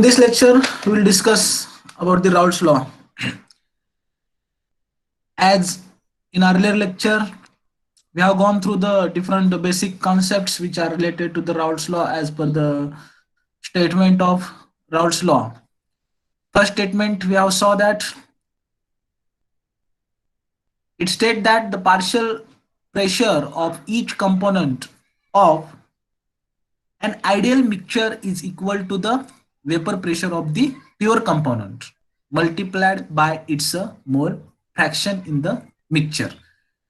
In this lecture, we will discuss about the Raoult's law. As in earlier lecture, we have gone through the different basic concepts which are related to the Raoult's law as per the statement of Raoult's law. First statement, we have saw that it states that the partial pressure of each component of an ideal mixture is equal to the vapor pressure of the pure component multiplied by its mole fraction in the mixture.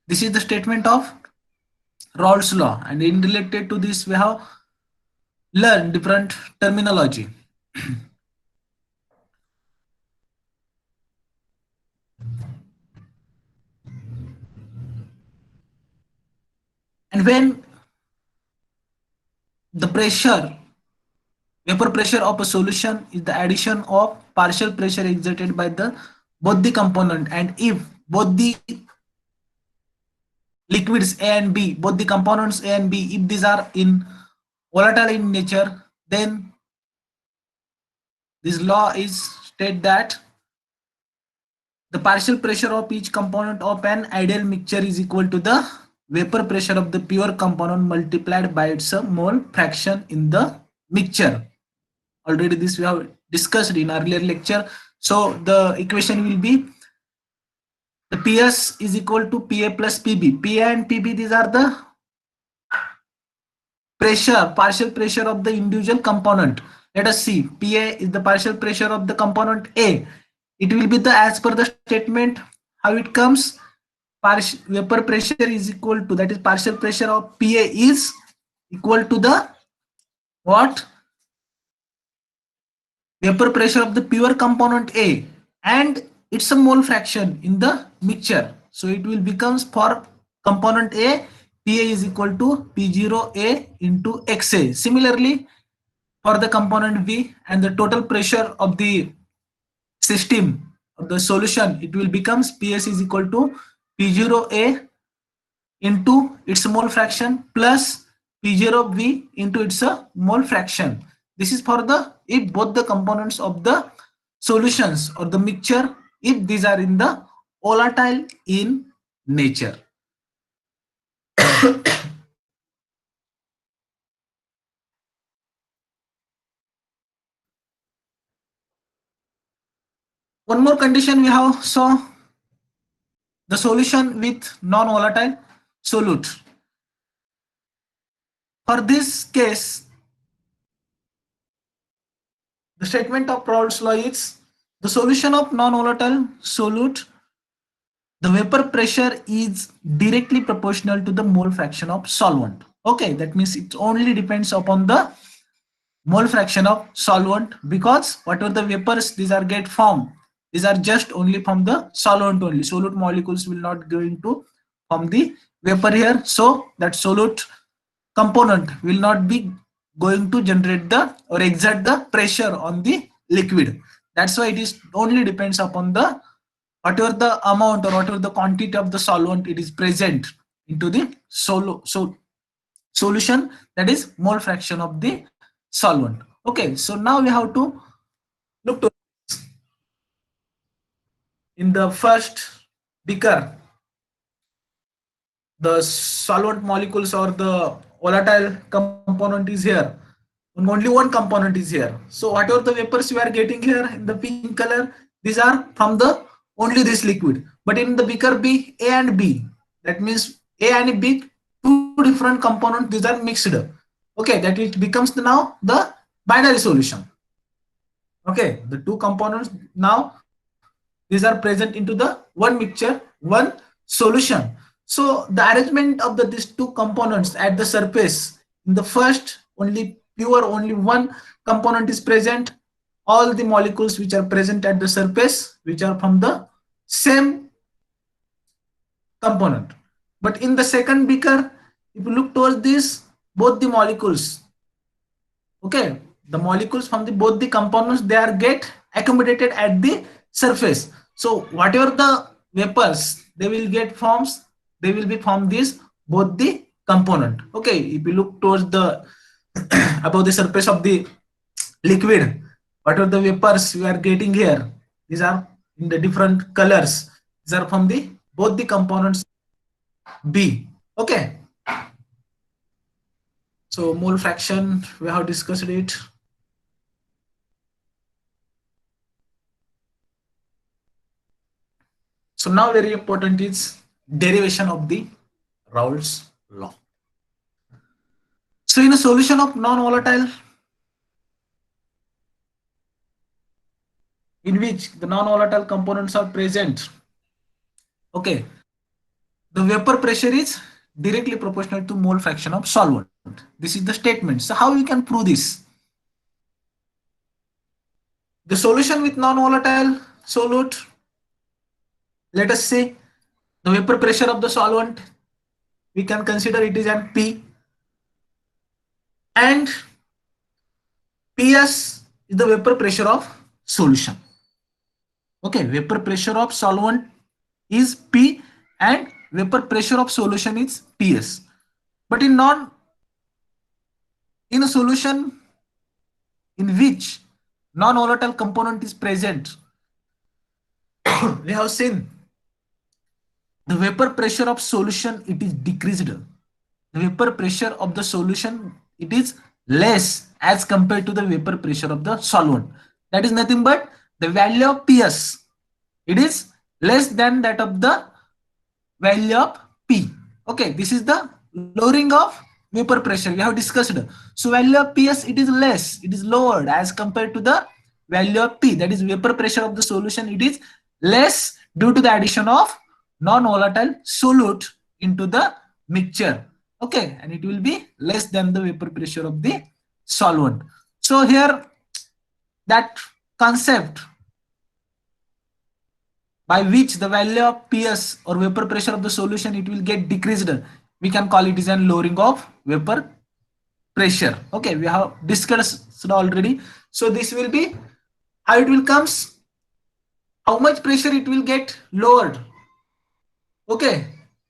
This is the statement of Raoult's law, and in related to this, we have learned different terminology. And when the pressure, vapor pressure of a solution is the addition of partial pressure exerted by the both the component, and if both the liquids A and B, both the components A and B, if these are in volatile in nature, then this law is state that the partial pressure of each component of an ideal mixture is equal to the vapor pressure of the pure component multiplied by its mole fraction in the mixture. Already this we have discussed in earlier lecture. So the equation will be the PS is equal to PA plus PB. PA and PB, these are the pressure, partial pressure of the individual component. Let us see. PA is the partial pressure of the component A. It will be the, as per the statement, how it comes. Vapor pressure is equal to, that is partial pressure of PA is equal to the what? Vapor pressure of the pure component A, and it's a mole fraction in the mixture. So it will becomes for component A, PA is equal to P0A into XA. Similarly, for the component B, and the total pressure of the system of the solution, it will becomes PS is equal to P0A into its mole fraction plus P0B into its mole fraction. This is for the, if both the components of the solutions or the mixture, if these are in the volatile in nature. One more condition we have saw, the solution with non-volatile solute. For this case, the statement of Raoult's law is the solution of non-volatile solute, the vapor pressure is directly proportional to the mole fraction of solvent. Okay, that means it only depends upon the mole fraction of solvent, because whatever the vapors these are get formed, these are just only from the solvent only. Solute molecules will not going to form the vapor here, so that solute component will not be going to generate the or exert the pressure on the liquid. That's why it is only depends upon the whatever the amount or whatever the quantity of the solvent it is present into the solution, that is mole fraction of the solvent. Okay, so now we have to look to in the first beaker, the solvent molecules or the volatile component is here, and only one component is here. So whatever the vapors you are getting here in the pink color, these are from the only this liquid. But in the beaker B, A and B, that means A and B, two different components, these are mixed. Okay, that it becomes now the binary solution. Okay, the two components now these are present into the one mixture, one solution. So the arrangement of these two components at the surface, in the first only pure only one component is present, all the molecules which are present at the surface which are from the same component. But in the second beaker, if you look towards this, both the molecules, okay, the molecules from the both the components, they are get accommodated at the surface. So whatever the vapors they will get forms, they will be from this both the component. Okay, if you look towards the above the surface of the liquid, What are the vapors we are getting here? These are in the different colors. These are from the both the components B. Okay. So mole fraction, we have discussed it. So now very important is derivation of the Raoult's law. So in a solution of non-volatile in which the non-volatile components are present, okay, the vapor pressure is directly proportional to mole fraction of solvent. This is the statement. So how we can prove this? The solution with non-volatile solute, let us say the vapor pressure of the solvent, we can consider it is an P, and PS is the vapor pressure of solution. Okay, vapor pressure of solvent is P and vapor pressure of solution is PS. But in a solution in which non-volatile component is present, we have seen the vapor pressure of solution, it is decreased. The vapor pressure of the solution, it is less as compared to the vapor pressure of the solvent. That is nothing but the value of PS. It is less than that of the value of P. Okay, this is the lowering of vapor pressure. We have discussed. So value of PS, it is less. It is lowered as compared to the value of P. That is vapor pressure of the solution. It is less due to the addition of non-volatile solute into the mixture. Okay, and it will be less than the vapor pressure of the solvent. So here that concept by which the value of PS or vapor pressure of the solution, it will get decreased, we can call it as a lowering of vapor pressure. Okay, we have discussed already. So this will be how it will comes, how much pressure it will get lowered. Okay,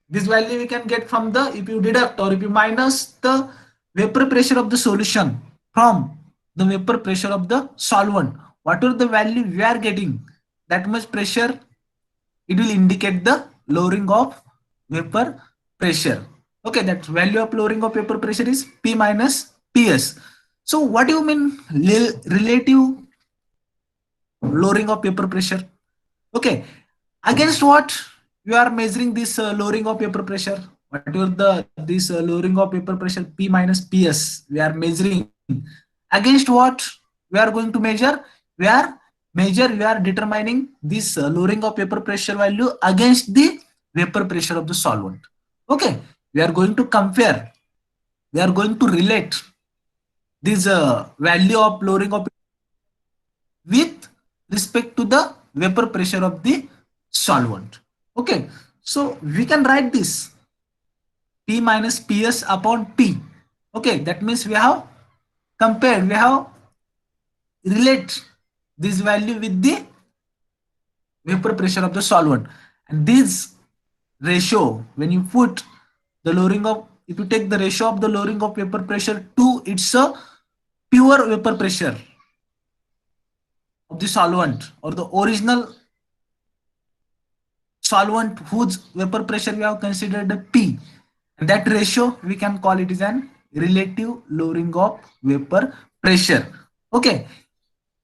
this value we can get from the, if you deduct or if you minus the vapor pressure of the solution from the vapor pressure of the solvent, whatever the value we are getting, that much pressure, it will indicate the lowering of vapor pressure. Okay, that value of lowering of vapor pressure is P minus PS. So what do you mean relative lowering of vapor pressure? Okay, against what you are measuring this lowering of vapor pressure? Whatever the this lowering of vapor pressure P minus PS we are measuring, against what we are going to measure? We are determining this lowering of vapor pressure value against the vapor pressure of the solvent. Okay, we are going to compare, we are going to relate this value of lowering of with respect to the vapor pressure of the solvent. Okay, so we can write this P minus PS upon P. Okay, that means we have compared, we have relate this value with the vapor pressure of the solvent, and this ratio, when you put the lowering of, if you take the ratio of the lowering of vapor pressure to its a pure vapor pressure of the solvent or the original solvent whose vapor pressure we have considered P, and that ratio we can call it is an relative lowering of vapor pressure. Okay,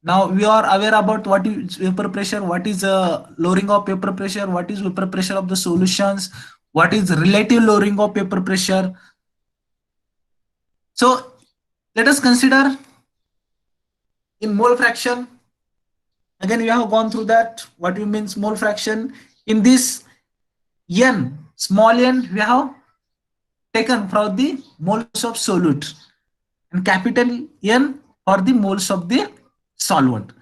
now we are aware about what is vapor pressure, what is lowering of vapor pressure, what is vapor pressure of the solutions, what is relative lowering of vapor pressure. So let us consider in mole fraction. Again, we have gone through that. What you means mole fraction? In this n, small n, we have taken for the moles of solute, and capital N for the moles of the solvent.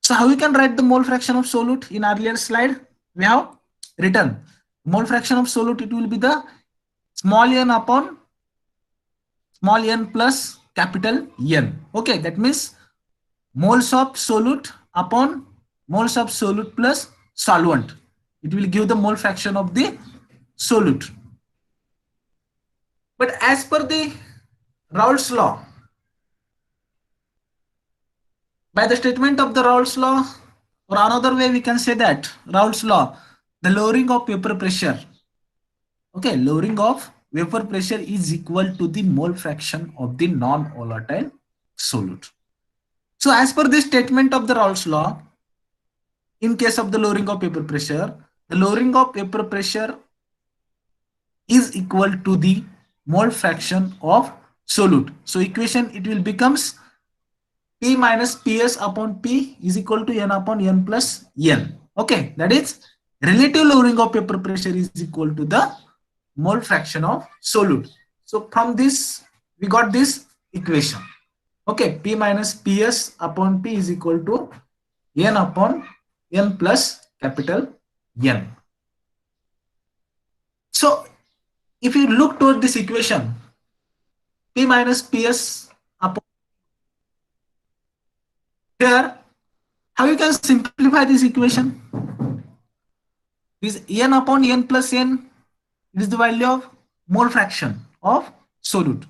So how we can write the mole fraction of solute? In earlier slide, we have written mole fraction of solute. It will be the small n upon small n plus capital N. Okay, that means moles of solute upon moles of solute plus solvent. It will give the mole fraction of the solute. But as per the Raoult's law, By the statement of the Raoult's law, or another way we can say that Raoult's law, the lowering of vapor pressure. Okay, lowering of vapor pressure is equal to the mole fraction of the non-volatile solute. So as per this statement of the Raoult's law, in case of the lowering of vapor pressure, the lowering of vapor pressure is equal to the mole fraction of solute. So equation it will becomes P minus Ps upon P is equal to N upon N plus N. Okay, that is relative lowering of vapor pressure is equal to the mole fraction of solute. So from this we got this equation. Okay, P minus Ps upon P is equal to N upon N plus capital N. So if you look toward this equation, P minus Ps upon here, how you can simplify this equation? This N upon N plus N, it is the value of mole fraction of solute.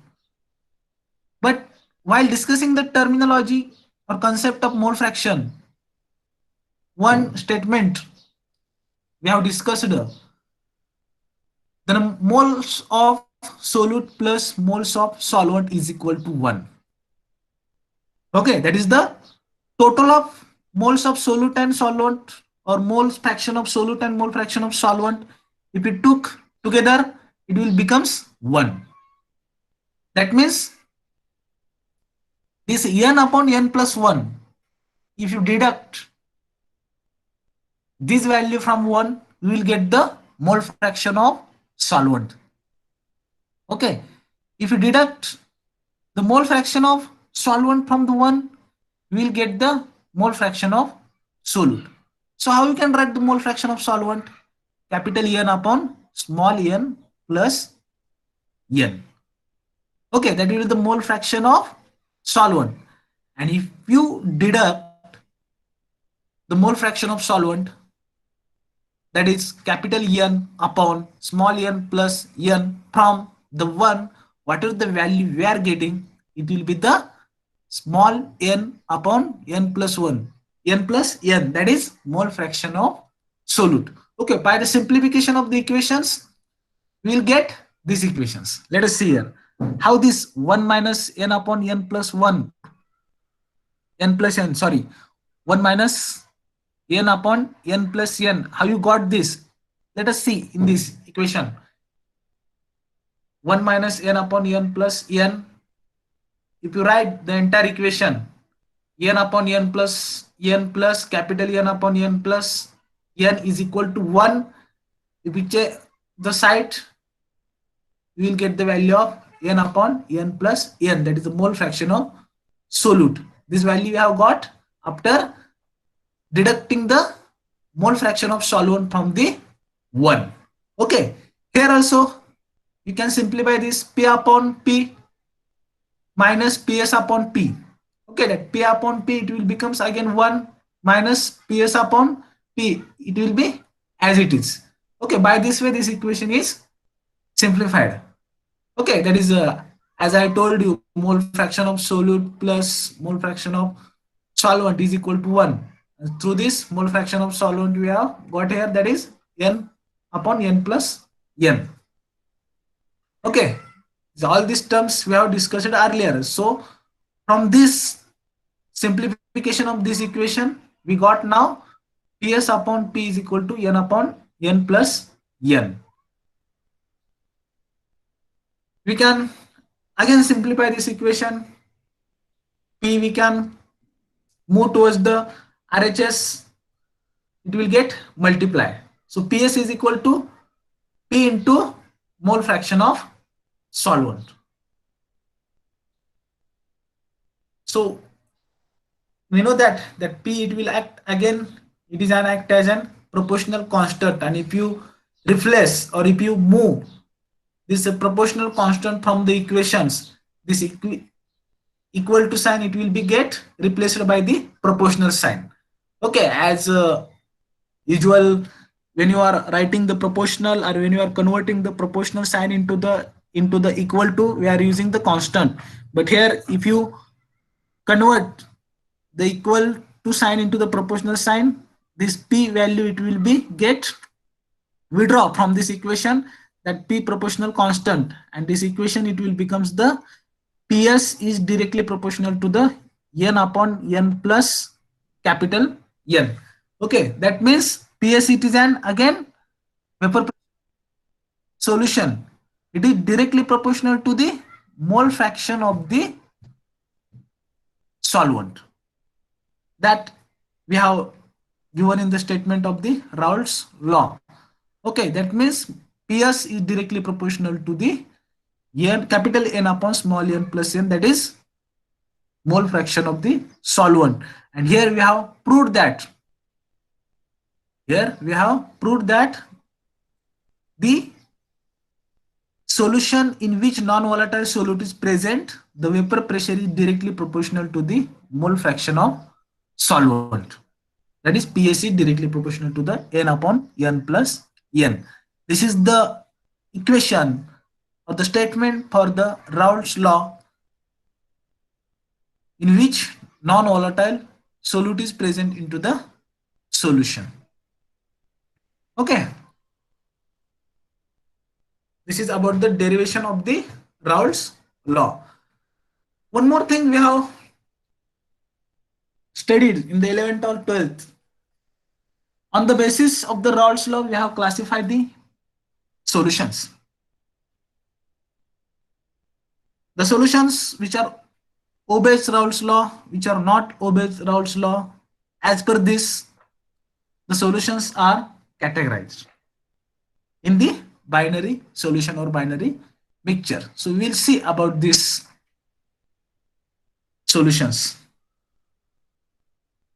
But while discussing the terminology or concept of mole fraction, one statement we have discussed, the moles of solute plus moles of solvent is equal to 1. Okay, that is the total of moles of solute and solvent, or moles fraction of solute and mole fraction of solvent. If we took together, it will becomes 1. That means this N upon N plus 1, if you deduct this value from 1, you will get the mole fraction of solvent. Okay, if you deduct the mole fraction of solvent from the 1, we will get the mole fraction of solute. So how you can write the mole fraction of solvent? Capital N upon small n plus n. Okay, that is the mole fraction of solvent. And if you deduct the mole fraction of solvent, that is capital N upon small n plus n from the 1, whatever the value we are getting, it will be the small n upon n plus 1, n plus n, that is mole fraction of solute. Okay, by the simplification of the equations, we will get these equations. Let us see here how this 1 minus n upon n plus 1, n plus n, sorry, 1 minus n upon n plus n, how you got this? Let us see in this equation. 1 minus n upon n plus n, if you write the entire equation, n upon n plus capital N upon n plus n is equal to 1. If we check the side, we will get the value of n upon n plus n, that is the mole fraction of solute. This value we have got after deducting the mole fraction of solvent from the 1. Okay, here also you can simplify this P upon P minus Ps upon P. Okay, that P upon P, it will becomes again 1 minus Ps upon P. It will be as it is. Okay, by this way this equation is simplified. Okay, that is as I told you, mole fraction of solute plus mole fraction of solvent is equal to 1. And through this mole fraction of solvent we have got here, that is n upon n plus n. Okay, so all these terms we have discussed earlier. So from this simplification of this equation, we got now Ps upon P is equal to n upon n plus n. We can again simplify this equation. P we can move towards the RHS, it will get multiplied. So Ps is equal to P into mole fraction of solvent. So we know that P, it will act again, it is an act as an proportional constant, and if you replace or if you move this proportional constant from the equations, this equal to sign, it will be get replaced by the proportional sign. Okay, as usual, when you are writing the proportional or when you are converting the proportional sign into the equal to, we are using the constant. But here if you convert the equal to sign into the proportional sign, this P value it will be get withdraw from this equation, that P proportional constant, and this equation it will becomes the PS is directly proportional to the N upon N plus capital N. Okay, that means PS it is an again vapor solution. It is directly proportional to the mole fraction of the solvent that we have given in the statement of the Raoult's law. Okay, that means PS is directly proportional to the N, capital N upon small n plus n, that is mole fraction of the solvent. And here we have proved that. Here we have proved that the solution in which non-volatile solute is present, the vapor pressure is directly proportional to the mole fraction of solvent. That is PS is directly proportional to the N upon N plus N. This is the equation or the statement for the Raoult's law in which non-volatile solute is present into the solution. Okay. This is about the derivation of the Raoult's law. One more thing we have studied in the 11th or 12th. On the basis of the Raoult's law, we have classified the solutions. The solutions which are obeys Raoult's law, which are not obeys Raoult's law. As per this, the solutions are categorized in the binary solution or binary mixture. So we'll see about these solutions.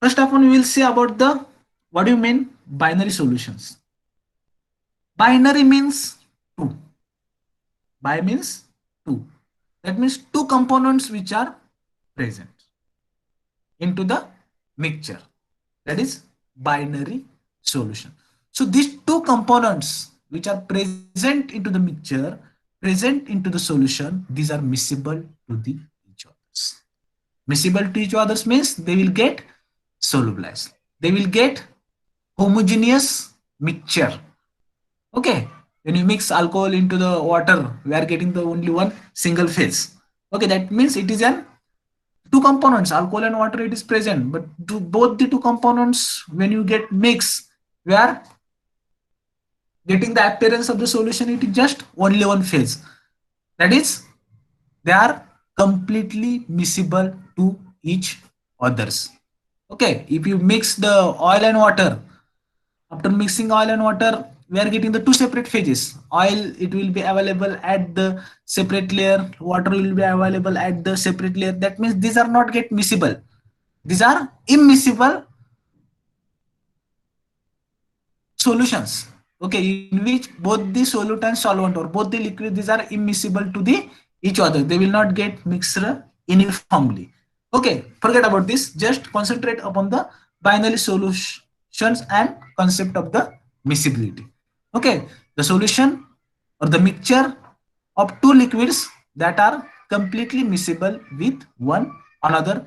First of all, we will see about the what do you mean binary solutions. Binary means two. Bi means two. That means two components which are present into the mixture. That is binary solution. So these two components which are present into the mixture, present into the solution, these are miscible to the each others. Miscible to each others means they will get solubilized. They will get homogeneous mixture. Okay, when you mix alcohol into the water, we are getting the only one single phase. Okay, that means it is an two components, alcohol and water, it is present, but both the two components, when you get mix, we are getting the appearance of the solution, it is just only one phase. That is, they are completely miscible to each others. Okay, if you mix the oil and water, after mixing oil and water, we are getting the two separate phases. Oil, it will be available at the separate layer. Water will be available at the separate layer. That means these are not get miscible. These are immiscible solutions. Okay, in which both the solute and solvent or both the liquid, these are immiscible to the each other. They will not get mixed uniformly. Okay, forget about this. Just concentrate upon the binary solutions and concept of the miscibility. Okay, the solution or the mixture of two liquids that are completely miscible with one another,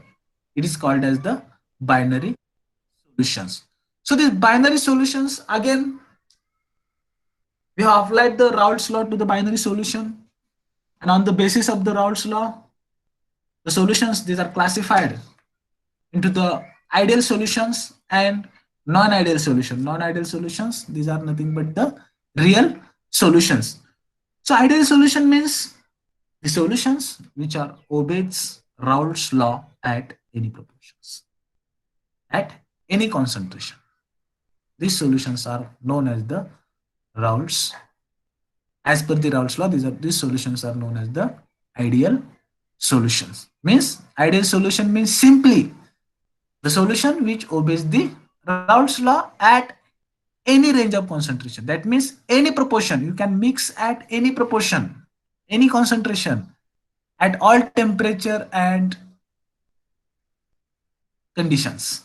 it is called as the binary solutions. So these binary solutions, again, we have applied the Raoult's law to the binary solution, and on the basis of the Raoult's law, the solutions, these are classified into the ideal solutions and non-ideal solution. Non-ideal solutions, these are nothing but the real solutions. So ideal solution means the solutions which are obeys Raoult's law at any proportions, at any concentration. These solutions are known as the Raoult's. As per the Raoult's law, these solutions are known as the ideal solutions. Means ideal solution means simply the solution which obeys the Raoult's law at any range of concentration. That means any proportion. You can mix at any proportion, any concentration, at all temperature and conditions.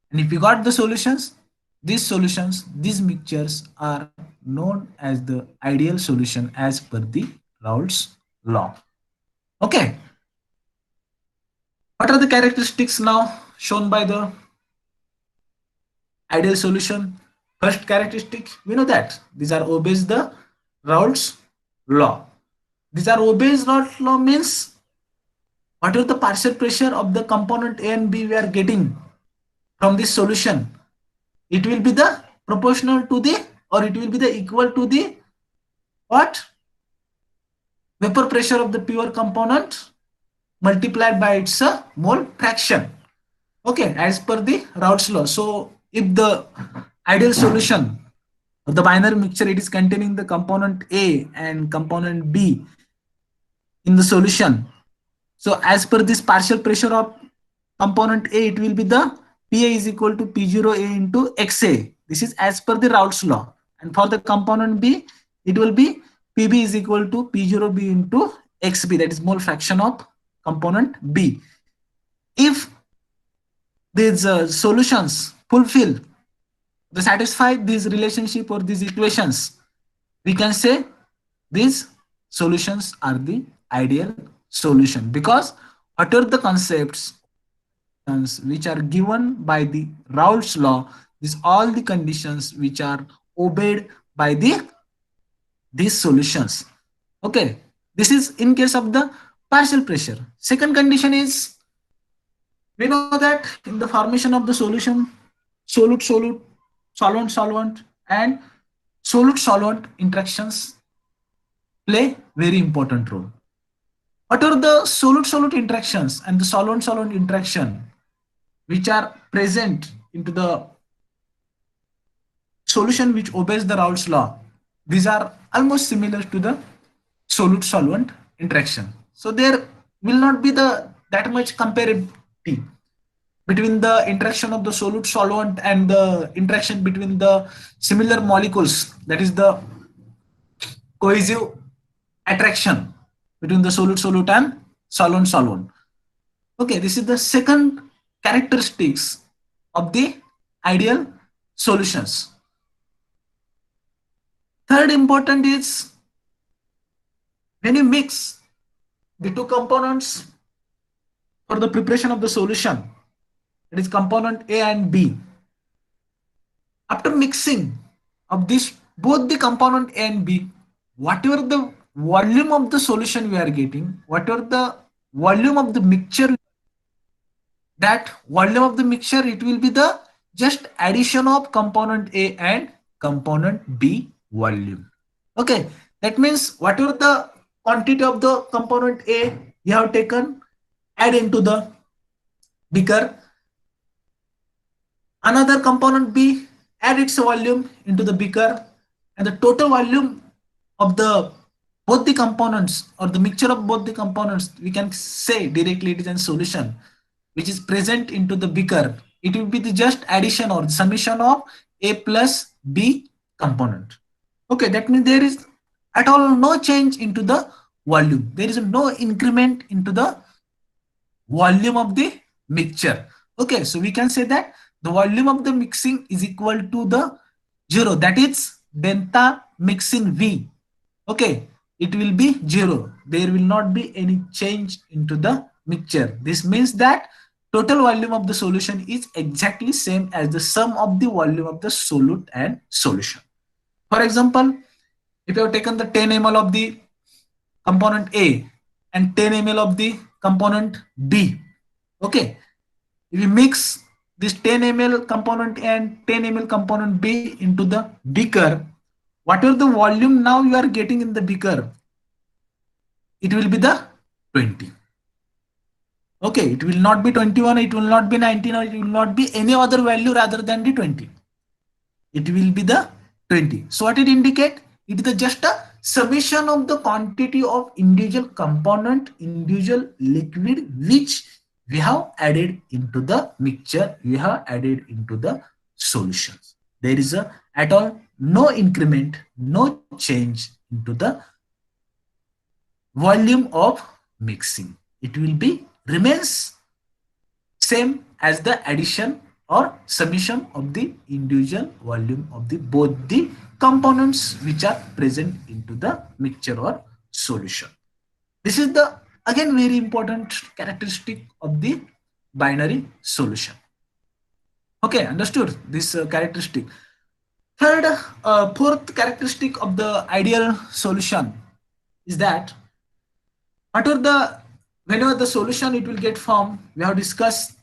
And if you got the solutions, these mixtures are known as the ideal solution as per the Raoult's law. Okay. What are the characteristics now shown by the ideal solution. First characteristic, we know that these are obeys the Raoult's law. These are obeys Raoult's law means whatever the partial pressure of the component A and B we are getting from this solution, it will be the proportional to the, or it will be the equal to the what? Vapor pressure of the pure component multiplied by its mole fraction. Okay, as per the Raoult's law. So if the ideal solution of the binary mixture, it is containing the component A and component B in the solution. So as per this partial pressure of component A, it will be the PA is equal to P0A into XA. This is as per the Raoult's law. And for the component B, it will be PB is equal to P0B into XB. That is mole fraction of component B. If these solutions fulfill, they satisfy this relationship or these equations, we can say these solutions are the ideal solution, because what are the concepts which are given by the Raoult's law, these all the conditions which are obeyed by these solutions. Okay, this is in case of the partial pressure. Second condition is, we know that in the formation of the solution, solute-solute, solvent-solvent, and solute-solvent interactions play very important role. What are the solute-solute interactions and the solvent-solvent interaction which are present into the solution which obeys the Raoult's law? These are almost similar to the solute-solvent interaction. So there will not be the that much comparability between the interaction of the solute solvent and the interaction between the similar molecules, that is the cohesive attraction between the solute solute and solvent solvent. Okay, this is the second characteristics of the ideal solutions. Third important is, when you mix the two components for the preparation of the solution, it is component A and B. After mixing of this both the component A and B, whatever the volume of the solution we are getting, whatever the volume of the mixture, that volume of the mixture, it will be the just addition of component A and component B volume. Okay, that means whatever the quantity of the component A you have taken, add into the beaker. Another component B, add its volume into the beaker, and the total volume of the both the components, or the mixture of both the components, we can say directly it is a solution which is present into the beaker. It will be the just addition or summation of A plus B component. Okay, that means there is at all no change into the volume. There is no increment into the volume of the mixture. Okay, so we can say that the volume of the mixing is equal to the 0, that is delta mixing V. Okay, it will be 0. There will not be any change into the mixture. This means that total volume of the solution is exactly same as the sum of the volume of the solute and solution. For example, if you have taken the 10 ml of the component A and 10 ml of the component B, okay, if we mix this 10 ml component A and 10 ml component B into the beaker, whatever the volume now you are getting in the beaker, it will be the 20. Okay, it will not be 21, it will not be 19, or it will not be any other value rather than the 20. It will be the 20. So what it indicate? It is just a summation of the quantity of individual component, individual liquid which we have added into the mixture, we have added into the solutions. There is a at all no increment, no change into the volume of mixing. It will be remains same as the addition or summation of the individual volume of the both the components which are present into the mixture or solution. This is the again very important characteristic of the binary solution. Okay, understood this characteristic. Third, fourth characteristic of the ideal solution is that whatever the whenever the solution it will get formed, we have discussed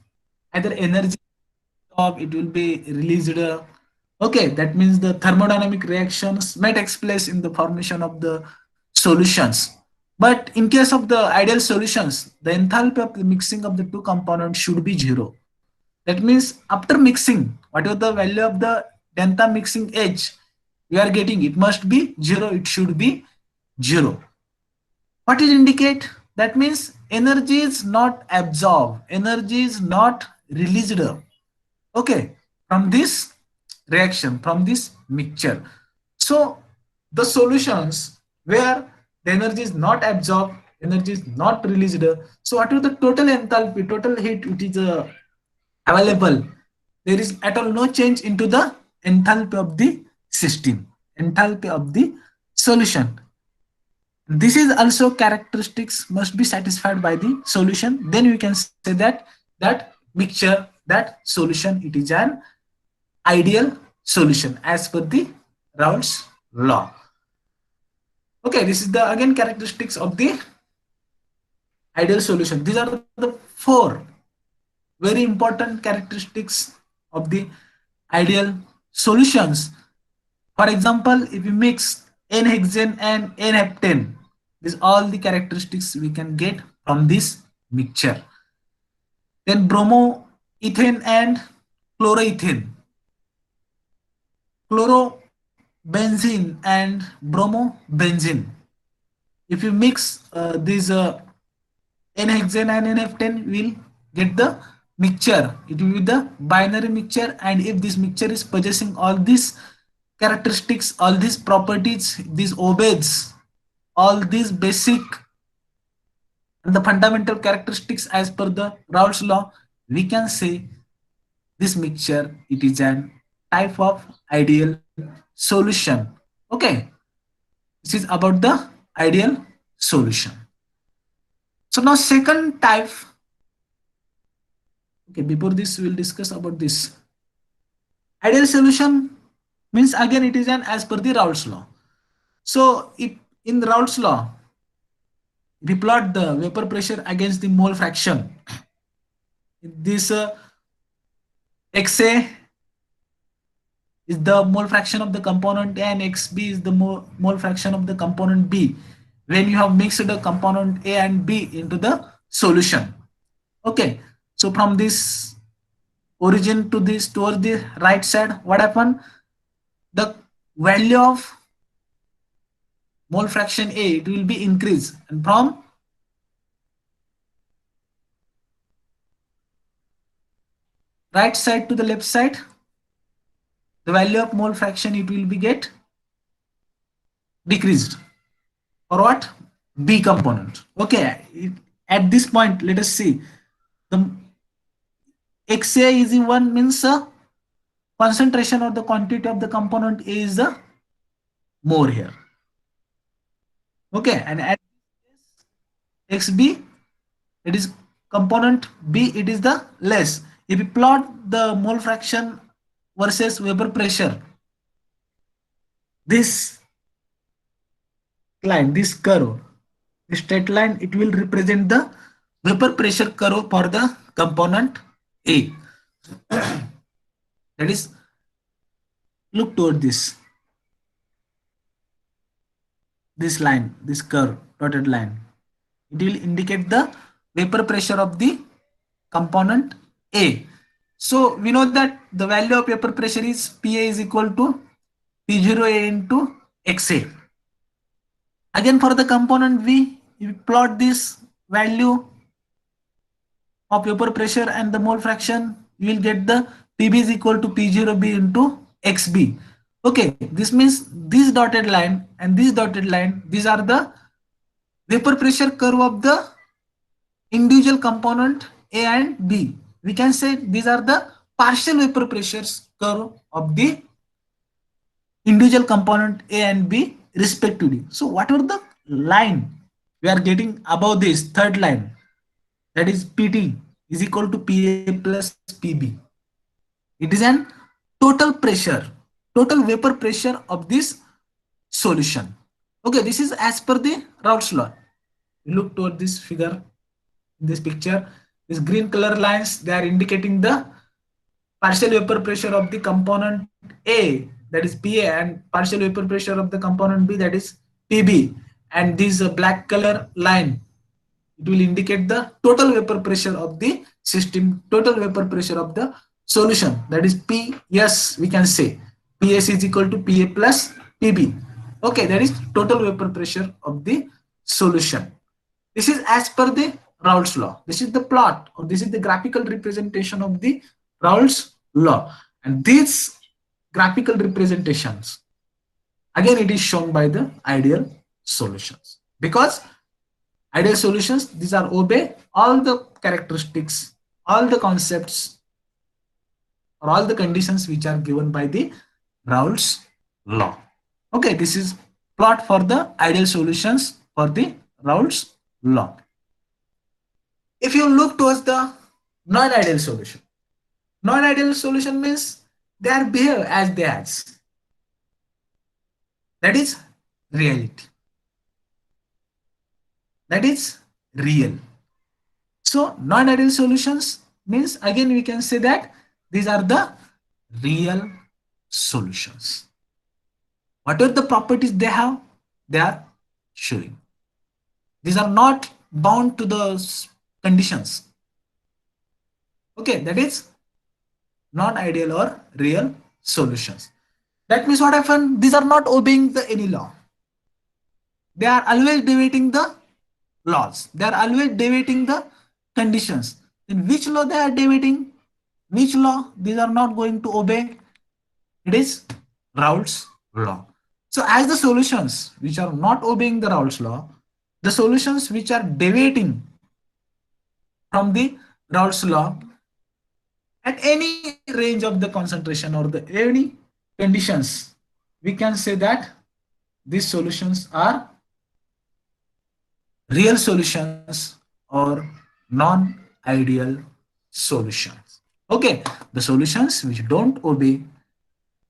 either energy of it will be released. Okay, that means the thermodynamic reactions may take place in the formation of the solutions. But in case of the ideal solutions, the enthalpy of the mixing of the two components should be zero. That means after mixing, whatever the value of the delta mixing edge we are getting, it must be zero. It should be zero. What it indicate? That means energy is not absorbed, energy is not released. Okay, from this reaction, from this mixture. So the solutions where the energy is not absorbed, energy is not released. So what is the total enthalpy, total heat which is available? There is at all no change into the enthalpy of the system, enthalpy of the solution. This is also characteristics must be satisfied by the solution. Then we can say that that mixture, that solution, it is an ideal solution as per the Raoult's law. Okay, this is the again characteristics of the ideal solution. These are the four very important characteristics of the ideal solutions. For example, if you mix N-hexane and N-heptane, these all the characteristics we can get from this mixture. Then bromoethane and chloroethane, chlorobenzene and bromobenzene. If you mix these N-hexane and N-heptane, we will get the mixture. It will be the binary mixture, and if this mixture is possessing all these characteristics, all these properties, these obeys all these basic and the fundamental characteristics as per the Raoult's law, we can say this mixture it is an type of ideal solution. Okay, this is about the ideal solution. So now second type. Okay, before this we will discuss about this ideal solution means again it is an as per the Raoult's law. So if in Raoult's law we plot the vapor pressure against the mole fraction, this XA is the mole fraction of the component A and XB is the mole fraction of the component B when you have mixed the component A and B into the solution. Okay, so from this origin to this towards the right side, what happened? The value of mole fraction A it will be increased, and from right side to the left side, the value of mole fraction it will be get decreased. Or what? B component. Okay, at this point let us see the XA is one means concentration or the quantity of the component A is more here. Okay, and at XB it is component B, it is the less. If you plot the mole fraction versus vapor pressure, this line, this curve, the straight line, it will represent the vapor pressure curve for the component A. That is, look toward this line, this curve, dotted line. It will indicate the vapor pressure of the component A. So we know that the value of vapor pressure is PA is equal to P0A into XA. Again for the component V, if you plot this value of vapor pressure and the mole fraction, you will get the PB is equal to P0B into XB. Okay, this means this dotted line and this dotted line, these are the vapor pressure curve of the individual component A and B. We can say these are the partial vapor pressures curve of the individual component A and B respectively. So whatever the line we are getting above this third line, that is PT, is equal to Pa plus Pb. It is an total pressure, total vapor pressure of this solution. Okay, this is as per the Raoult's law. Look toward this figure, this picture. These green color lines, they are indicating the partial vapor pressure of the component A, that is Pa, and partial vapor pressure of the component B, that is Pb. And this black color line, it will indicate the total vapor pressure of the system, total vapor pressure of the solution, that is Ps. We can say Ps is equal to Pa plus Pb. Okay, that is total vapor pressure of the solution. This is as per the Raoult's law. This is the plot, or this is the graphical representation of the Raoult's law. And these graphical representations, again, it is shown by the ideal solutions. Because ideal solutions, these are obey all the characteristics, all the concepts, or all the conditions which are given by the Raoult's law. Okay, this is plot for the ideal solutions for the Raoult's law. If you look towards the non-ideal solution, non-ideal solution means they are behave as they are. That is reality. That is real. So non-ideal solutions means, again we can say that these are the real solutions. Whatever the properties they have, they are showing. These are not bound to the conditions. Okay, that is non-ideal or real solutions. That means what happened? These are not obeying any law. They are always deviating the laws. They are always deviating the conditions. In which law they are deviating? Which law these are not going to obey? It is Raoult's law. So as the solutions which are not obeying the Raoult's law, the solutions which are deviating from the Raoult's law at any range of the concentration or the any conditions, we can say that these solutions are real solutions or non-ideal solutions. Okay, the solutions which don't obey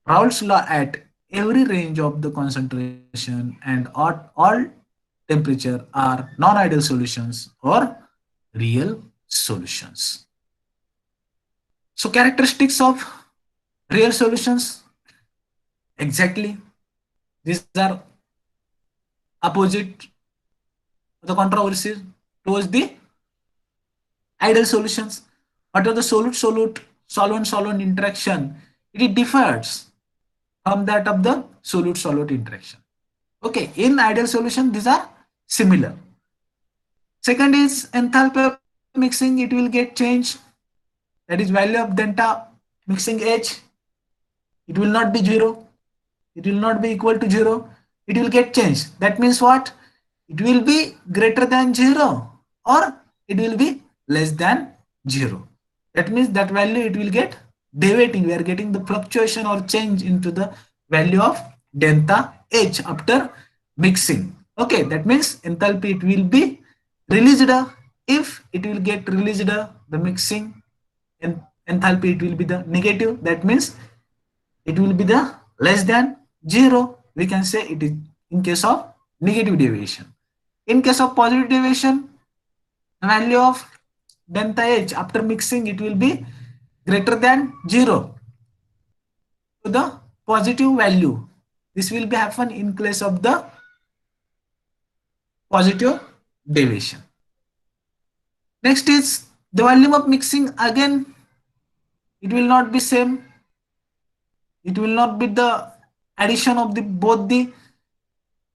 Raoult's law at every range of the concentration and at all temperature are non-ideal solutions or real solutions. So characteristics of real solutions, exactly, these are opposite the controversies towards the ideal solutions. What are the solute-solute, solvent-solvent interaction? It differs from that of the solute-solute interaction. Okay, in ideal solution, these are similar. Second is enthalpy of mixing, it will get changed. That is value of delta mixing H. It will not be 0. It will not be equal to 0. It will get changed. That means what? It will be greater than 0 or it will be less than 0. That means that value it will get deviating. We are getting the fluctuation or change into the value of delta H after mixing. Okay, that means enthalpy it will be released. If it will get released the mixing, and enthalpy it will be the negative. That means it will be the less than 0. We can say it is in case of negative deviation. In case of positive deviation, the value of delta H after mixing it will be greater than 0 to the positive value. This will be happen in case of the positive deviation. Next is the volume of mixing. Again, it will not be same. It will not be the addition of the both the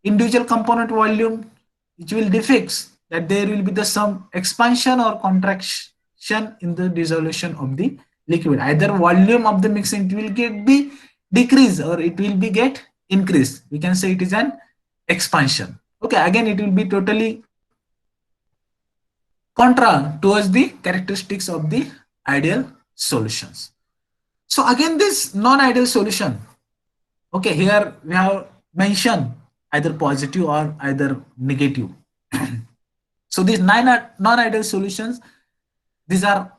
individual component volume, which will defix that there will be the some expansion or contraction in the dissolution of the liquid. Either volume of the mixing it will get be decrease or it will be get increase. We can say it is an expansion. Okay, again it will be totally contra towards the characteristics of the ideal solutions. So again this non-ideal solution, okay, here we have mentioned either positive or either negative. So these non-ideal solutions, these are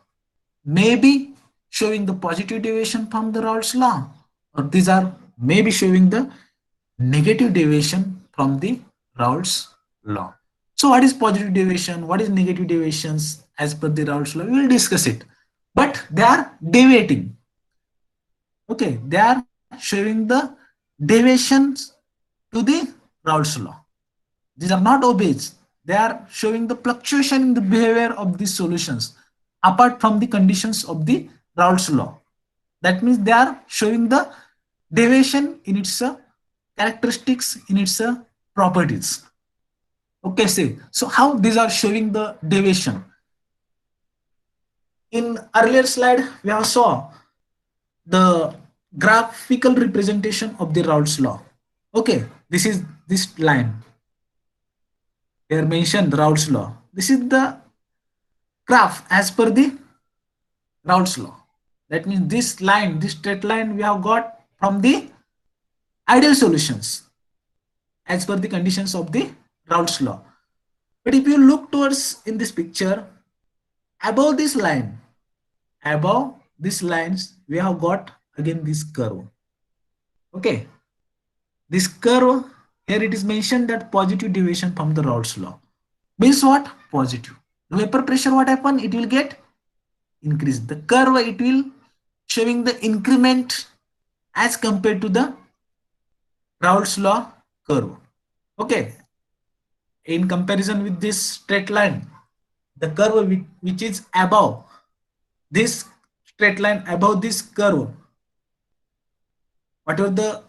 maybe showing the positive deviation from the Raoult's law, or these are maybe showing the negative deviation from the Raoult's law. So what is positive deviation? What is negative deviations as per the Raoult's law? We will discuss it. But they are deviating. Okay, they are showing the deviations to the Raoult's law. These are not obeys. They are showing the fluctuation in the behavior of these solutions apart from the conditions of the Raoult's law. That means they are showing the deviation in its characteristics, in its properties. Okay, see. So how these are showing the deviation? In earlier slide, we have saw the graphical representation of the Raoult's law. Okay, this is this line. They are mentioned Raoult's law. This is the graph as per the Raoult's law. That means this line, this straight line we have got from the ideal solutions as per the conditions of the Raoult's law. But if you look towards in this picture, above this line, above these lines, we have got again this curve. Okay, this curve here it is mentioned that positive deviation from the Raoult's law means what? Positive. Vapor pressure, what happen? It will get increase. The curve it will showing the increment as compared to the Raoult's law curve. Okay, in comparison with this straight line, the curve which is above this straight line, above this curve, whatever the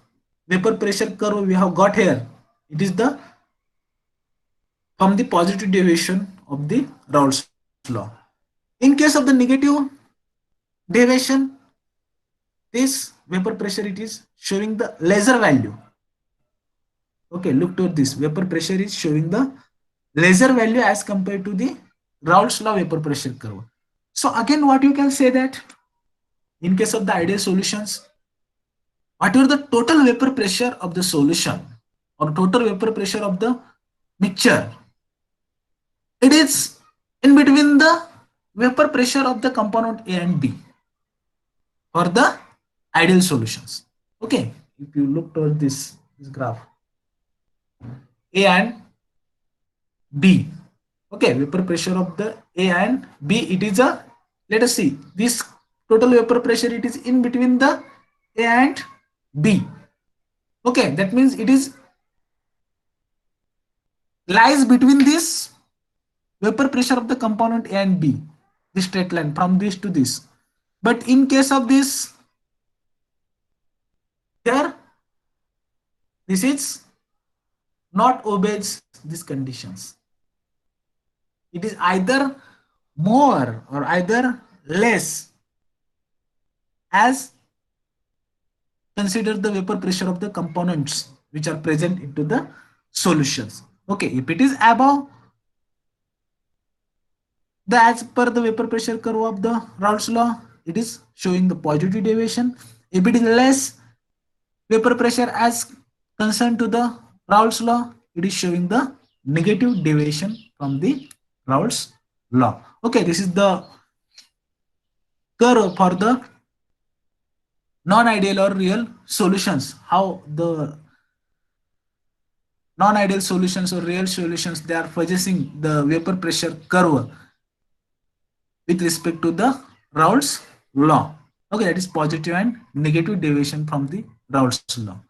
vapor pressure curve we have got here, it is the from the positive deviation of the Raoult's law. In case of the negative deviation, this vapor pressure it is showing the lesser value. Okay, look to this. Vapor pressure is showing the lesser value as compared to the Raoult's law vapor pressure curve. So again, what you can say that in case of the ideal solutions, whatever the total vapor pressure of the solution or total vapor pressure of the mixture, it is in between the vapor pressure of the component A and B for the ideal solutions. Okay, if you look toward this graph, A and B. Okay, vapor pressure of the A and B, it is a, let us see, this total vapor pressure, it is in between the A and B. Okay, that means it is lies between this vapor pressure of the component A and B, this straight line from this to this. But in case of this, here, this is not obeys these conditions. It is either more or either less as consider the vapor pressure of the components which are present into the solutions. Okay, if it is above the as per the vapor pressure curve of the Raoult's law, it is showing the positive deviation. If it is less vapor pressure as concerned to the Raoult's law, it is showing the negative deviation from the Raoult's law. Okay, this is the curve for the non-ideal or real solutions. How the non-ideal solutions or real solutions, they are possessing the vapor pressure curve with respect to the Raoult's law. Okay, that is positive and negative deviation from the Raoult's law.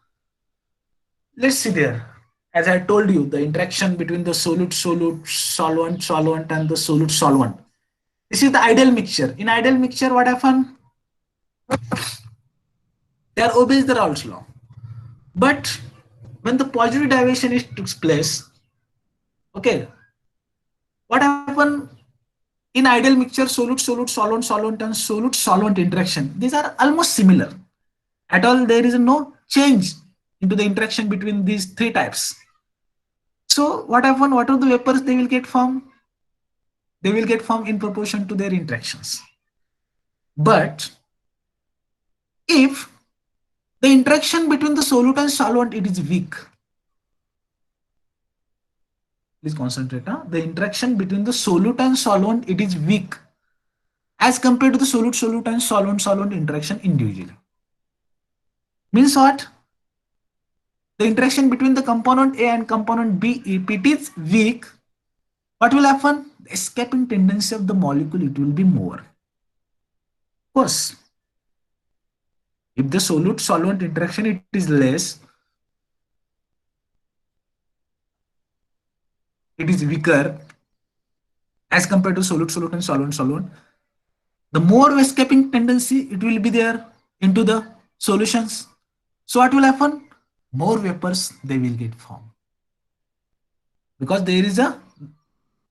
Let's see there. As I told you, the interaction between the solute, solvent, and the solute. This is the ideal mixture. In ideal mixture, what happens? They are obeys the Raoult's law. But when the positive deviation is takes place, okay, what happen in ideal mixture? Solute, and solute interaction, these are almost similar. At all, there is no change into the interaction between these three types. So what happen? What are the vapors they will get formed? They will get formed in proportion to their interactions. But if the interaction between the solute and solvent it is weak, please concentrate. The interaction between the solute and solvent it is weak, as compared to the solute-solute and solvent-solvent interaction individually. Means what? The interaction between the component A and component B, if it is weak, what will happen? The escaping tendency of the molecule, it will be more. Of course, if the solute-solvent interaction it is less, it is weaker as compared to solute-solute and solvent-solvent, the more escaping tendency it will be there into the solutions. So what will happen? More vapors they will get formed because there is a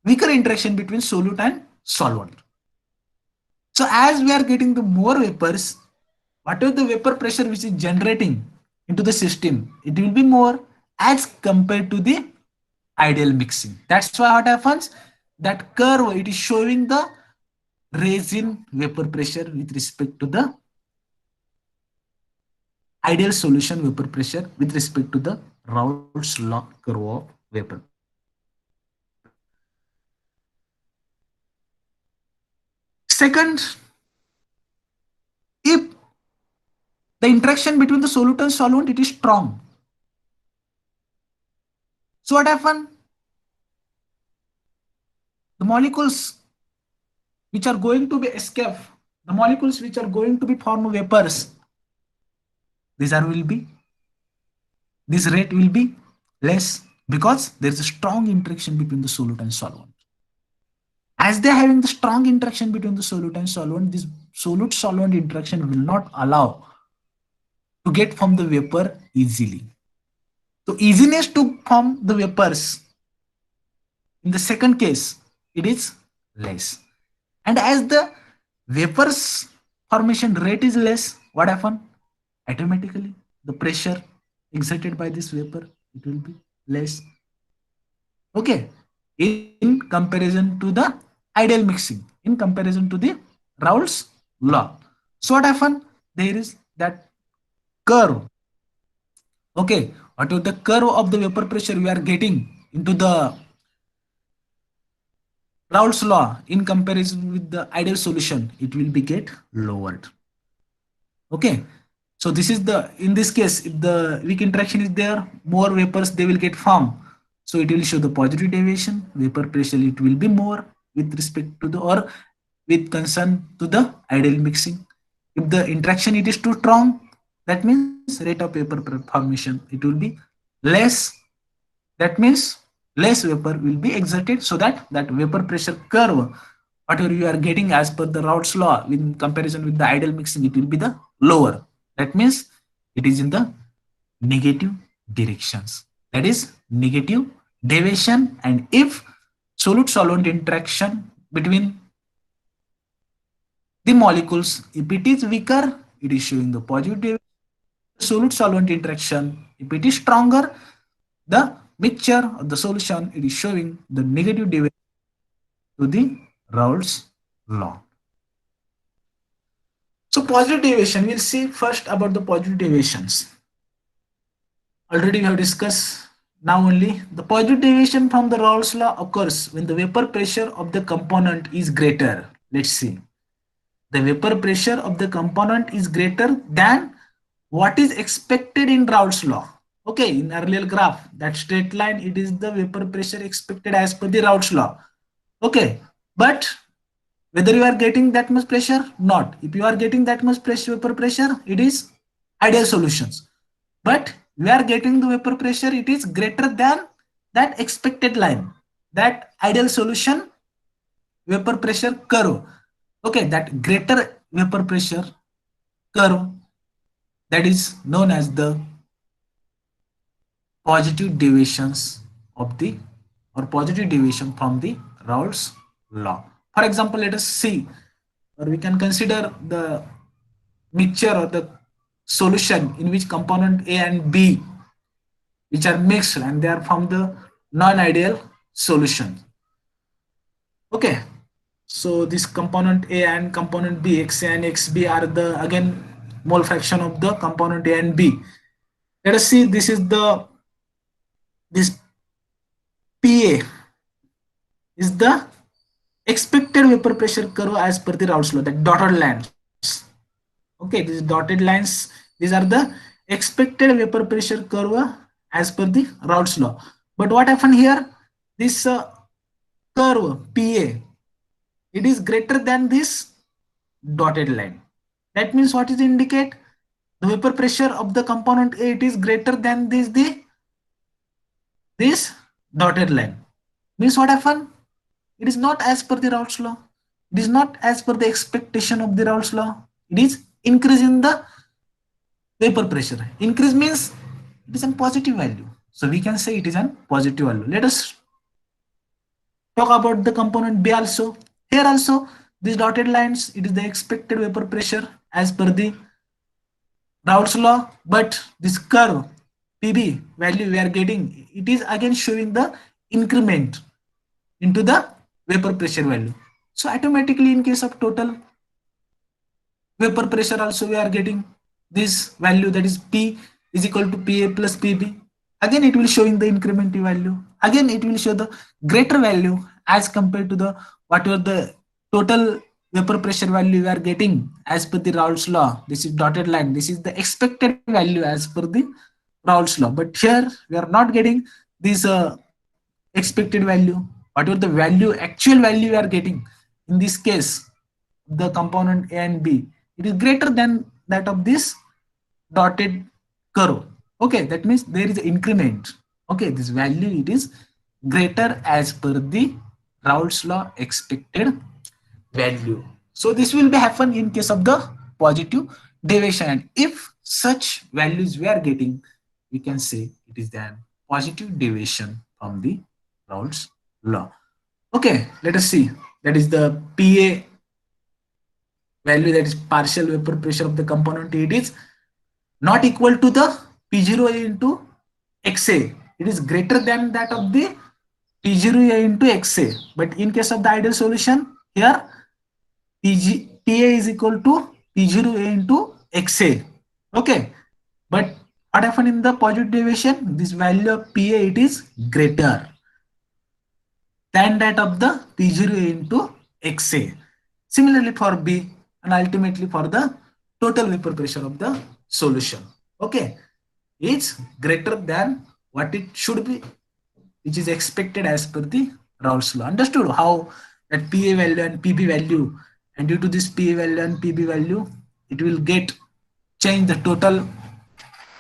weaker interaction between solute and solvent. So as we are getting the more vapors, whatever the vapor pressure which is generating into the system, it will be more as compared to the ideal mixing. That's why what happens, that curve it is showing the resin vapor pressure with respect to the ideal solution vapor pressure with respect to the Raoult's law curve of vapor pressure. Second, if the interaction between the solute and solvent it is strong, so what happens? The molecules which are going to be escape, the molecules which are going to be form vapors, these are will be, this rate will be less because there is a strong interaction between the solute and solvent. As they are having the strong interaction between the solute and solvent, this solute solvent interaction will not allow to get from the vapor easily. So easiness to form the vapors in the second case it is less, and as the vapors formation rate is less, what happen? Automatically the pressure exerted by this vapor it will be less. Okay, in comparison to the ideal mixing, in comparison to the Raoult's law. So what happen? There is that curve. Okay, what is the curve of the vapor pressure we are getting into the Raoult's law in comparison with the ideal solution, it will be get lowered. Okay, so this is the, in this case, if the weak interaction is there, more vapors they will get formed. So it will show the positive deviation, vapor pressure it will be more with respect to the, or with concern to the ideal mixing. If the interaction it is too strong, that means rate of vapor formation it will be less. That means less vapor will be exerted, so that that vapor pressure curve, whatever you are getting as per the Raoult's law in comparison with the ideal mixing, it will be the lower. That means it is in the negative directions. That is negative deviation. And if solute solvent interaction between the molecules, if it is weaker, it is showing the positive deviation. Solute solvent interaction, if it is stronger, the mixture of the solution it is showing the negative deviation to the Raoult's law. So positive deviation, we'll see first about the positive deviations. Already we have discussed. Now only the positive deviation from the Raoult's law occurs when the vapor pressure of the component is greater. Let's see. The vapor pressure of the component is greater than what is expected in Raoult's law. Okay, in earlier graph, that straight line, it is the vapor pressure expected as per the Raoult's law. Okay, but whether you are getting that much pressure, not. If you are getting that much pressure, vapor pressure, it is ideal solutions. But we are getting the vapor pressure, it is greater than that expected line, that ideal solution vapor pressure curve. Okay, that greater vapor pressure curve, that is known as the positive deviations of the, or positive deviation from the Raoult's law. For example, let us see, or we can consider the mixture or the solution in which component A and B which are mixed and they are from the non-ideal solution. Okay, so this component A and component B, Xa and Xb are the again mole fraction of the component A and B. Let us see, this is the, this Pa is the expected vapor pressure curve as per the Raoult's law, that dotted lines. Okay, these dotted lines, these are the expected vapor pressure curve as per the Raoult's law. But what happened here? This curve PA, it is greater than this dotted line. That means what is indicate? The vapor pressure of the component A, it is greater than this dotted line. Means what happened? It is not as per the Raoult's law. It is not as per the expectation of the Raoult's law. It is increase in the vapor pressure. Increase means it is a positive value. So we can say it is a positive value. Let us talk about the component B also. Here also, these dotted lines, it is the expected vapor pressure as per the Raoult's law, but this curve PB value we are getting, it is again showing the increment into the vapor pressure value. So automatically in case of total vapor pressure also we are getting this value, that is P is equal to PA plus PB. Again it will showing the incremental value. Again it will show the greater value as compared to the whatever the total vapor pressure value we are getting as per the Raoult's law. This is dotted line. This is the expected value as per the Raoult's law. But here we are not getting this expected value. Whatever the value, actual value we are getting in this case, the component A and B, it is greater than that of this dotted curve. Okay, that means there is an increment. Okay, this value it is greater as per the Raoult's law expected value. So this will be happen in case of the positive deviation. And if such values we are getting, we can say it is an positive deviation from the Raoult's law. Okay, let us see. That is the PA value, that is partial vapor pressure of the component. It is not equal to the P0A into XA. It is greater than that of the P0A into XA. But in case of the ideal solution, here PA is equal to P0A into XA. Okay. But what happened in the positive deviation? This value of PA, it is greater than that of the P0A into XA. Similarly for B, and ultimately for the total vapor pressure of the solution. Okay. It's greater than what it should be, which is expected as per the Raoult's law. Understood how that PA value and PB value, and due to this PA value and PB value, it will get change the total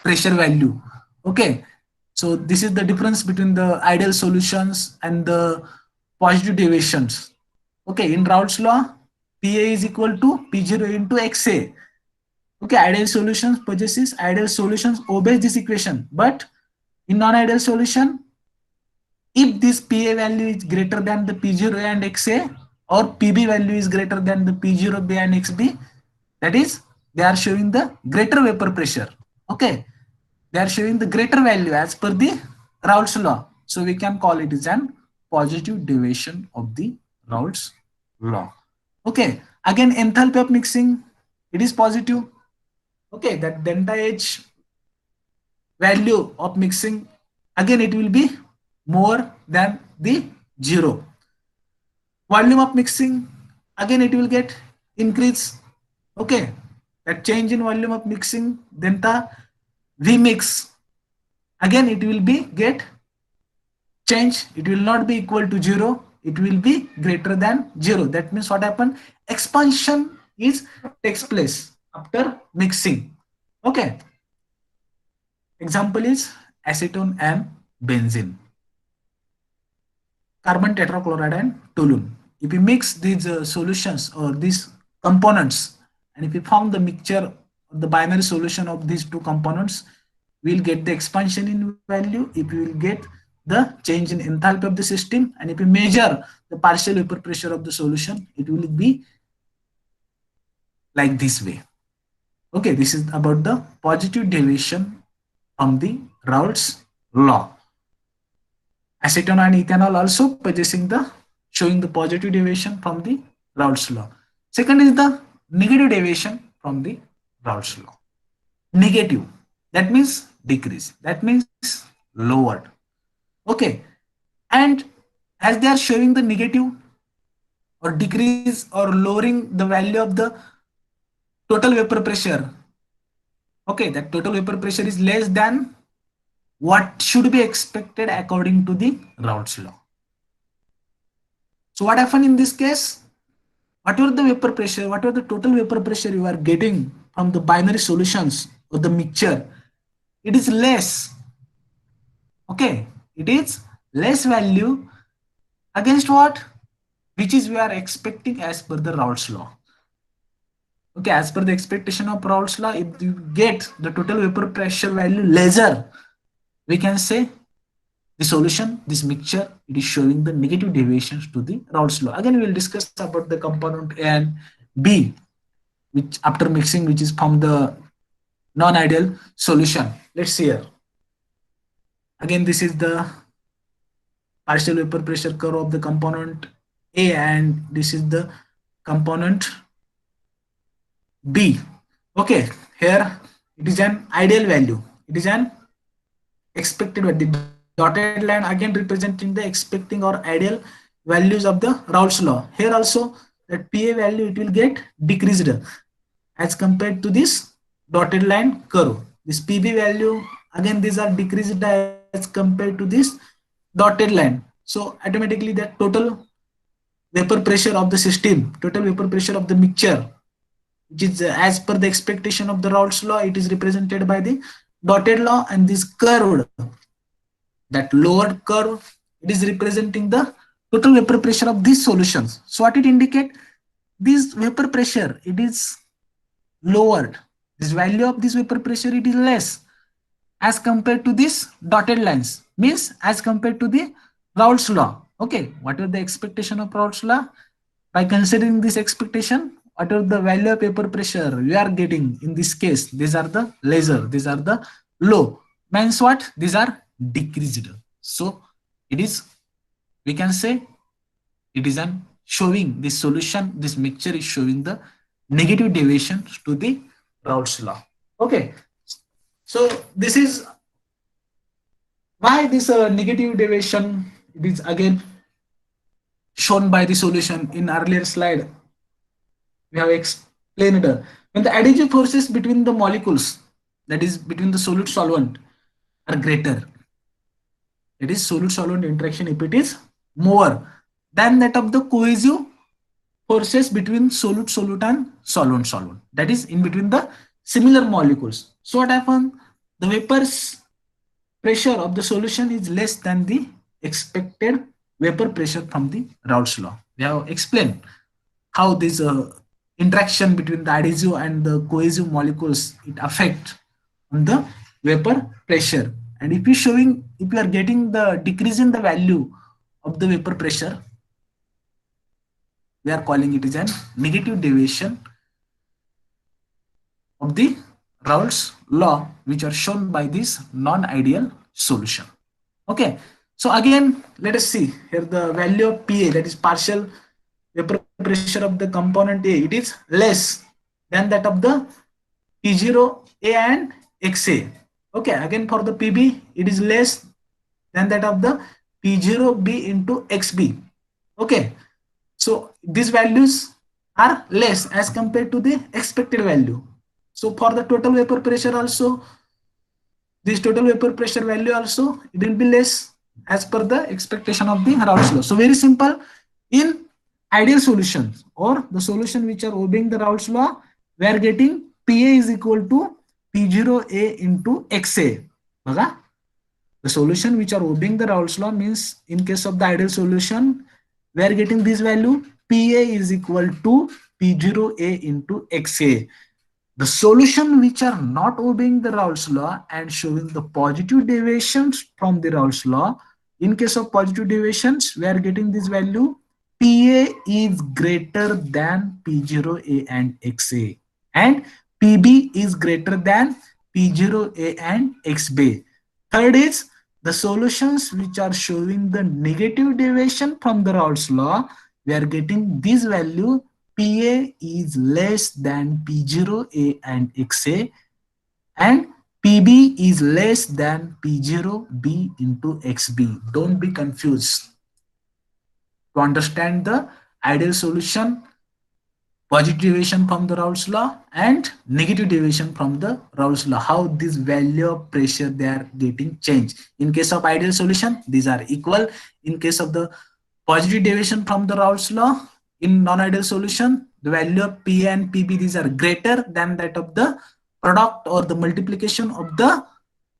pressure value. Okay, so this is the difference between the ideal solutions and the positive deviations. Okay, in Raoult's law, PA is equal to P0 into XA. Okay, ideal solutions possesses, ideal solutions obeys this equation, but in non-ideal solution, if this PA value is greater than the P0A and XA, or PB value is greater than the P0B and XB, that is, they are showing the greater vapor pressure. Okay, they are showing the greater value as per the Raoult's law. So we can call it as an positive deviation of the Raoult's law. Okay, again enthalpy of mixing, it is positive. Okay, that delta H value of mixing, again it will be more than the 0. Volume of mixing, again it will get increase. Okay, that change in volume of mixing, delta V mix, again it will be get change. It will not be equal to 0. It will be greater than 0. That means what happened? Expansion is takes place after mixing. Okay. Example is acetone and benzene, carbon tetrachloride and toluene. If you mix these solutions or these components, and if you form the mixture, the binary solution of these two components, we'll get the expansion in value. If you will get the change in enthalpy of the system, and if you measure the partial vapor pressure of the solution, it will be like this way. Okay, this is about the positive deviation from the Raoult's law. Acetone and ethanol also possessing the showing the positive deviation from the Raoult's law. Second is the negative deviation from the Raoult's law. Negative, that means decrease, that means lowered. Okay, and as they are showing the negative, or decrease or lowering the value of the total vapor pressure. Okay, that total vapor pressure is less than what should be expected according to the Raoult's law. So what happened in this case? Whatever the vapor pressure, whatever the total vapor pressure you are getting from the binary solutions or the mixture, it is less. Okay, it is less value against what? Which is we are expecting as per the Raoult's law. Okay, as per the expectation of Raoult's law, if you get the total vapor pressure value lesser, we can say the solution, this mixture, it is showing the negative deviations to the Raoult's law. Again, we will discuss about the component A and B, which after mixing, which is from the non-ideal solution. Let's see here. Again, this is the partial vapor pressure curve of the component A, and this is the component B. Okay, here it is an ideal value. It is an expected value. The dotted line again representing the expecting or ideal values of the Raoult's law. Here also that PA value it will get decreased as compared to this dotted line curve. This PB value again these are decreased as compared to this dotted line. So automatically that total vapor pressure of the system, total vapor pressure of the mixture, which is as per the expectation of the Raoult's law, it is represented by the dotted law, and this curved, that lowered curve, it is representing the total vapor pressure of these solutions. So what it indicate? This vapor pressure, it is lowered. This value of this vapor pressure, it is less as compared to these dotted lines, means as compared to the Raoult's law. Okay, what is the expectation of Raoult's law? By considering this expectation, whatever the value of vapor pressure we are getting in this case, these are the lesser, these are the low. Means what? These are decreased. So it is, we can say, it is an showing this solution, this mixture is showing the negative deviations to the Raoult's law. Okay, so this is why this negative deviation, it is again shown by the solution in earlier slide. We have explained when the adhesive forces between the molecules, that is between the solute solvent, are greater. It is solute solvent interaction if it is more than that of the cohesive forces between solute solute and solvent solvent. That is in between the similar molecules. So what happens? The vapor's pressure of the solution is less than the expected vapor pressure from the Raoult's law. We have explained how this interaction between the adhesive and the cohesive molecules it affect on the vapor pressure. And if you are getting the decrease in the value of the vapor pressure, we are calling it as a negative deviation of the Raoult's law, which are shown by this non-ideal solution. Okay, so again, let us see here the value of PA, that is partial vapor pressure of the component A, it is less than that of the P0A and XA. Okay, again for the PB, it is less than that of the P0B into XB. Okay, so these values are less as compared to the expected value. So for the total vapor pressure also, this total vapor pressure value also, it will be less as per the expectation of the Raoult's law. So very simple, in ideal solutions or the solution which are obeying the Raoult's law, we are getting PA is equal to P0A into XA. Okay? The solution which are obeying the Raoult's law means in case of the ideal solution, we are getting this value PA is equal to P0A into XA. The solution which are not obeying the Raoult's law and showing the positive deviations from the Raoult's law, in case of positive deviations, we are getting this value PA is greater than P0A and XA, and PB is greater than P0A and XB. Third is the solutions which are showing the negative deviation from the Raoult's law, we are getting this value PA is less than P0A and XA, and PB is less than P0B into XB. Don't be confused. To understand the ideal solution, positive deviation from the Raoult's law, and negative deviation from the Raoult's law. How this value of pressure they are getting changed. In case of ideal solution, these are equal. In case of the positive deviation from the Raoult's law, in non-ideal solution, the value of P and PB, these are greater than that of the product or the multiplication of the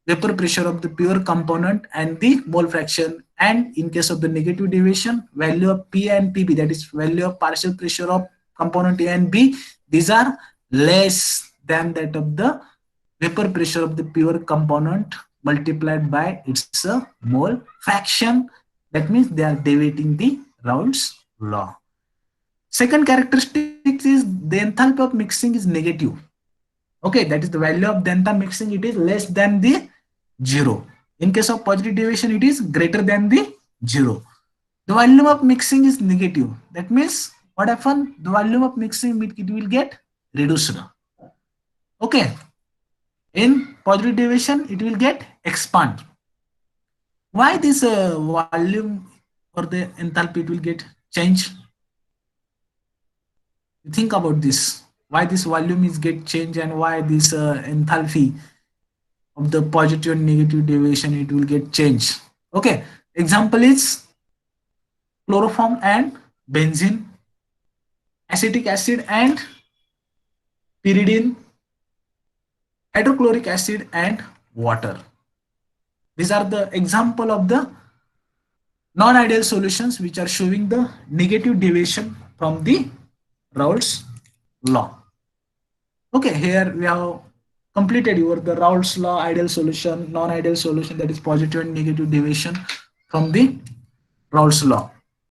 vapor pressure of the pure component and the mole fraction. And in case of the negative deviation, value of P and PB, that is value of partial pressure of component A and B, these are less than that of the vapor pressure of the pure component multiplied by its mole fraction. That means they are deviating the Raoult's law. Second characteristic is the enthalpy of mixing is negative. Okay, that is the value of the enthalpy mixing, it is less than the 0. In case of positive deviation, it is greater than the 0. The volume of mixing is negative. That means what happens? The volume of mixing, it will get reduced. Okay. In positive deviation, it will get expand. Why this volume or the enthalpy it will get changed? Think about this. Why this volume is get changed and why this enthalpy of the positive and negative deviation it will get changed. Okay. Example is chloroform and benzene, acetic acid and pyridine, hydrochloric acid and water. These are the example of the non-ideal solutions which are showing the negative deviation from the Raoult's law. Okay, here we have completed the Raoult's law, ideal solution, non-ideal solution, that is positive and negative deviation from the Raoult's law.